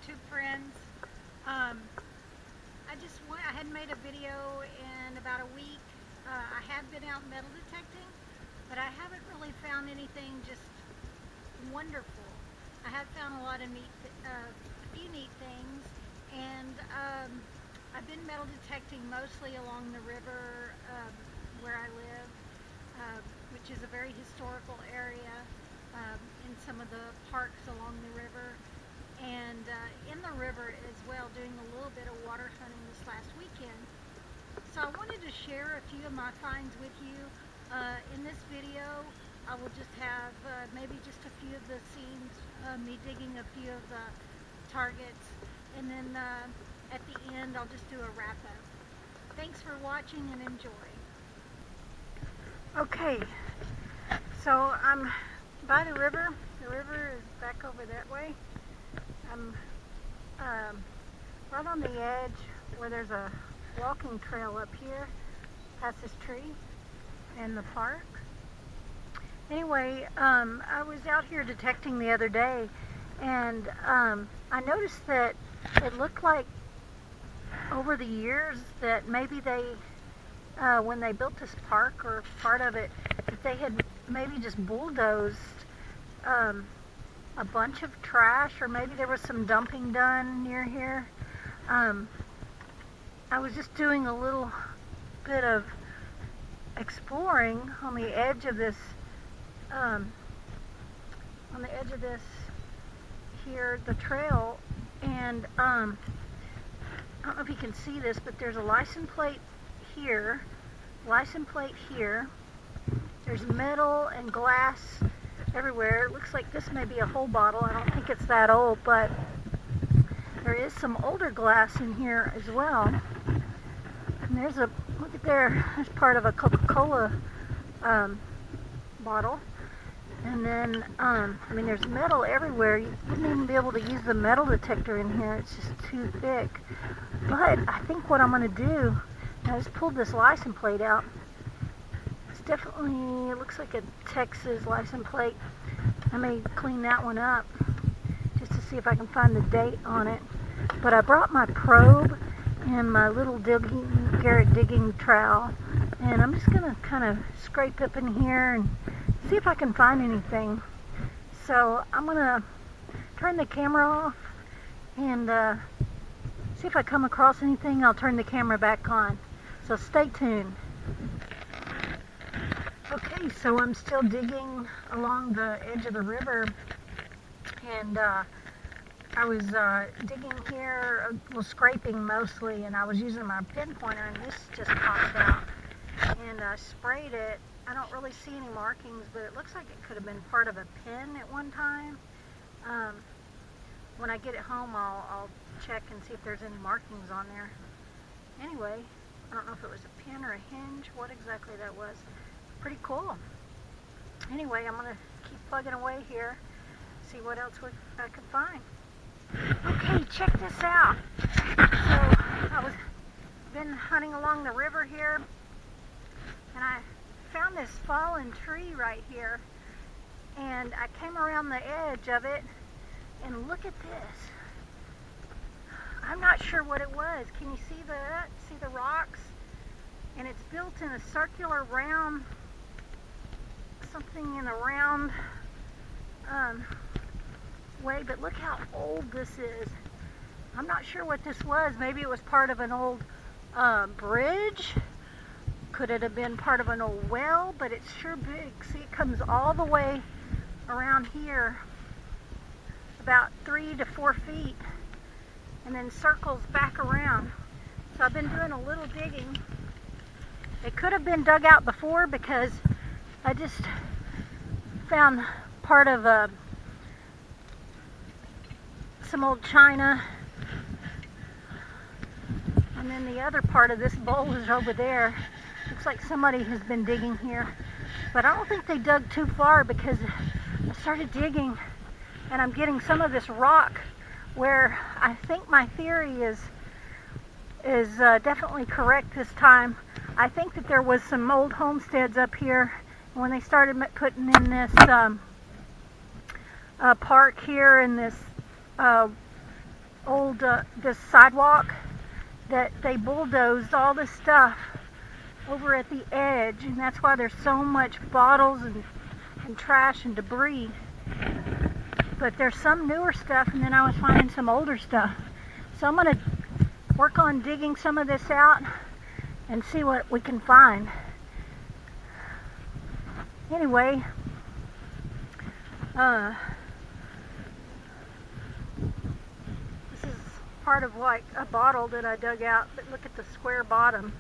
YouTube friends. I hadn't made a video in about a week. I have been out metal detecting, but I haven't really found anything just wonderful. I have found a lot of a few neat things, and I've been metal detecting mostly along the river where I live, which is a very historical area in some of the parks along the river. And in the river as well, doing a little bit of water hunting this last weekend. So I wanted to share a few of my finds with you. In this video, I will just have maybe just a few of the scenes, me digging a few of the targets, and then at the end I'll just do a wrap up. Thanks for watching and enjoy. Okay, so I'm by the river. The river is back over that way. I'm right on the edge where there's a walking trail up here past this tree in the park. Anyway, I was out here detecting the other day, and I noticed that it looked like over the years that maybe they, when they built this park or part of it, that they had maybe just bulldozed a bunch of trash, or maybe there was some dumping done near here. I was just doing a little bit of exploring on the edge of this here, the trail, and I don't know if you can see this, but there's a license plate here, there's metal and glass everywhere. It looks like this may be a whole bottle. I don't think it's that old, but there is some older glass in here as well. And there's a, look at there, there's part of a Coca-Cola bottle. And then, I mean, there's metal everywhere. You wouldn't even be able to use the metal detector in here. It's just too thick. But I think what I'm going to do, I just pulled this license plate out. It's definitely, it looks like a Texas license plate. I may clean that one up just to see if I can find the date on it. But I brought my probe and my little Garrett digging trowel, and I'm just going to kind of scrape up in here and see if I can find anything. So I'm going to turn the camera off and see if I come across anything. I'll turn the camera back on. So stay tuned. Okay, so I'm still digging along the edge of the river, and I was digging here, well, scraping mostly, and I was using my pinpointer, and this just popped out, and I sprayed it. I don't really see any markings, but it looks like it could have been part of a pin at one time. When I get it home, I'll check and see if there's any markings on there. Anyway, I don't know if it was a pin or a hinge, what exactly that was. Pretty cool. Anyway, I'm going to keep plugging away here, see what else I can find. Okay, check this out. So I was been hunting along the river here, and I found this fallen tree right here, and I came around the edge of it, and look at this. I'm not sure what it was. Can you see that? See the rocks? And it's built in a circular round, something in a round way, but look how old this is. I'm not sure what this was. Maybe it was part of an old bridge. Could it have been part of an old well? But it's sure big. See, it comes all the way around here, about 3 to 4 feet, and then circles back around. So I've been doing a little digging. It could have been dug out before, because I just found part of some old china, and then the other part of this bowl is over there. Looks like somebody has been digging here, but I don't think they dug too far, because I started digging and I'm getting some of this rock where I think my theory is definitely correct this time. I think that there was some old homesteads up here, and when they started putting in this park here, and this old this sidewalk that they bulldozed all this stuff over at the edge, and that's why there's so much bottles and trash and debris. But there's some newer stuff, and then I was finding some older stuff. So I'm going to work on digging some of this out and see what we can find. Anyway, this is part of like a bottle that I dug out, but look at the square bottom,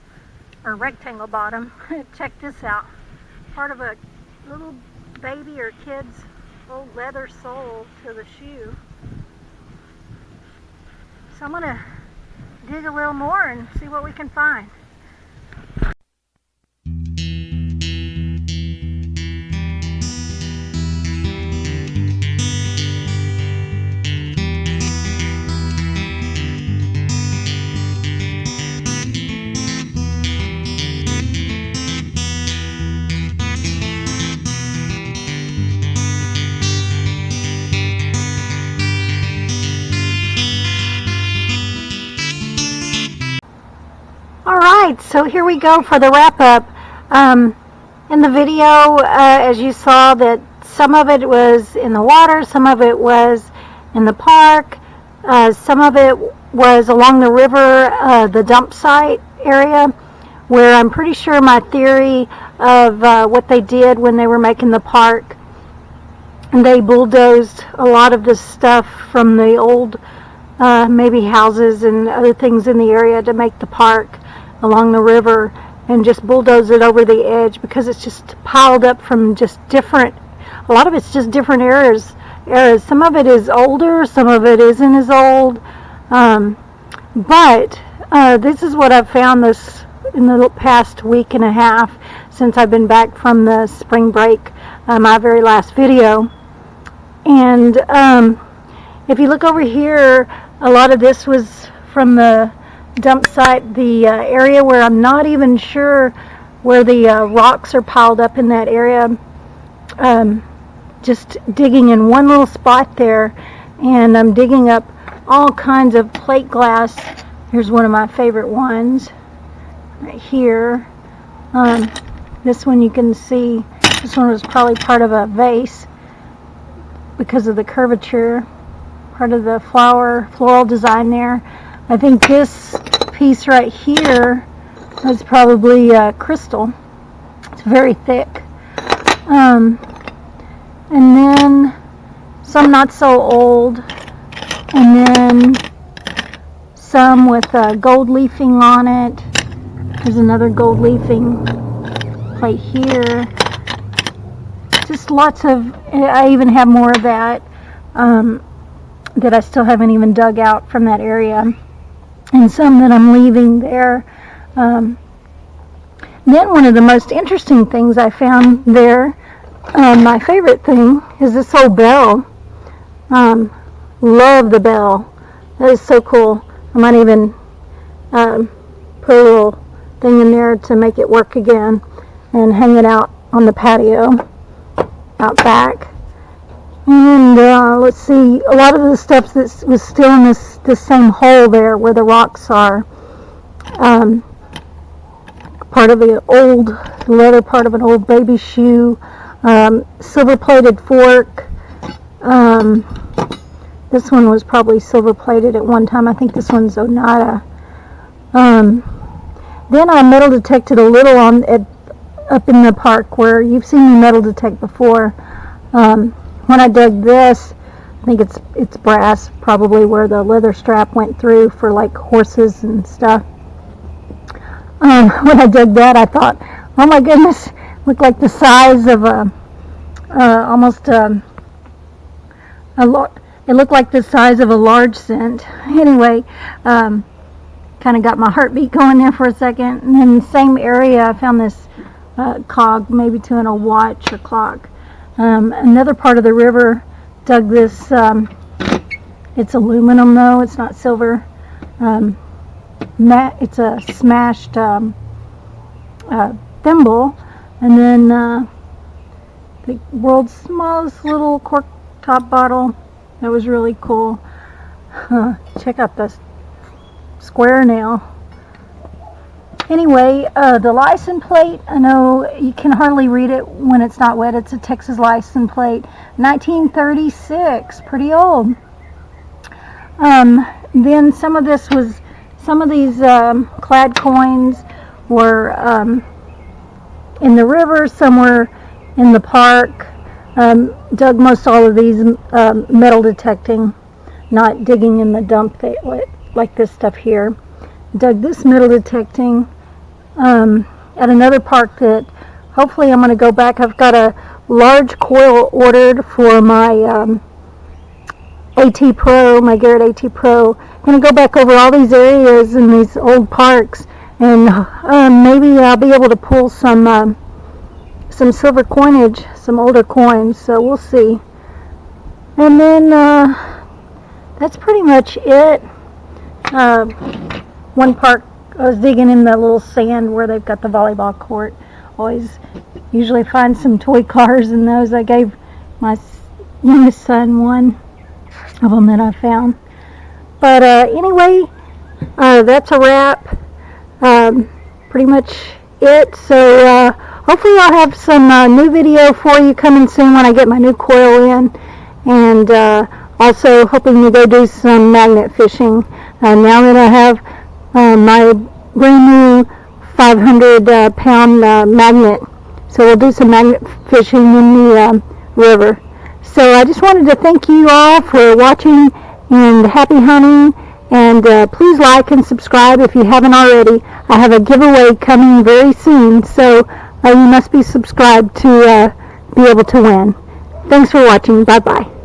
or rectangle bottom. Check this out. Part of a little baby or kid's old leather sole to the shoe. So I'm going to dig a little more and see what we can find. Alright, so here we go for the wrap-up. In the video, as you saw, that some of it was in the water, some of it was in the park, some of it was along the river, the dump site area, where I'm pretty sure my theory of what they did when they were making the park, and they bulldozed a lot of this stuff from the old maybe houses and other things in the area to make the park along the river, and just bulldoze it over the edge because it's just piled up from just different, a lot of it's just different eras. Some of it is older, some of it isn't as old, but this is what I've found this in the past week and a half since I've been back from the spring break, my very last video. And if you look over here, a lot of this was from the dump site, the area where I'm not even sure where the rocks are piled up in that area. Just digging in one little spot there, and I'm digging up all kinds of plate glass. Here's one of my favorite ones right here. This one you can see, this one was probably part of a vase because of the curvature, part of the floral design there. I think this piece right here is probably crystal. It's very thick. And then some not so old. And then some with gold leafing on it. There's another gold leafing plate here. Just lots of, I even have more of that that I still haven't even dug out from that area. And some that I'm leaving there. Then one of the most interesting things I found there, my favorite thing, is this old bell. Love the bell. That is so cool. I might even put a little thing in there to make it work again and hang it out on the patio out back. And let's see, a lot of the stuff that was still in this same hole there where the rocks are. Part of the old leather, part of an old baby shoe, silver-plated fork. This one was probably silver-plated at one time. I think this one's Onata. Then I metal detected a little up in the park where you've seen me metal detect before. When I dug this, I think it's brass, probably where the leather strap went through for like horses and stuff. When I dug that, I thought, oh my goodness, looked like the size of it looked like the size of a large cent. Anyway, kind of got my heartbeat going there for a second. And then in the same area, I found this cog, maybe to a watch or clock. Another part of the river dug this, it's aluminum though, it's not silver. It's a smashed thimble, and then the world's smallest little cork top bottle. That was really cool. Check out this square now. Anyway, the license plate, I know you can hardly read it when it's not wet. It's a Texas license plate, 1936, pretty old. Then some of these clad coins were in the river, some were in the park. Dug most all of these metal detecting, not digging in the dump like this stuff here. Dug this metal detecting at another park that hopefully I'm going to go back. I've got a large coil ordered for my AT Pro, my Garrett AT Pro. I'm going to go back over all these areas in these old parks, and maybe I'll be able to pull some silver coinage, some older coins, so we'll see. And then that's pretty much it. One park, I was digging in the little sand where they've got the volleyball court. Usually find some toy cars in those. I gave my youngest son one of them that I found. But anyway, that's a wrap. Pretty much it. So hopefully I'll have some new video for you coming soon when I get my new coil in. And also hoping to go do some magnet fishing. Now that I have my brand new 500 pound magnet. So we'll do some magnet fishing in the river. So I just wanted to thank you all for watching, and happy hunting. And please like and subscribe if you haven't already. I have a giveaway coming very soon, so you must be subscribed to be able to win. Thanks for watching. Bye-bye.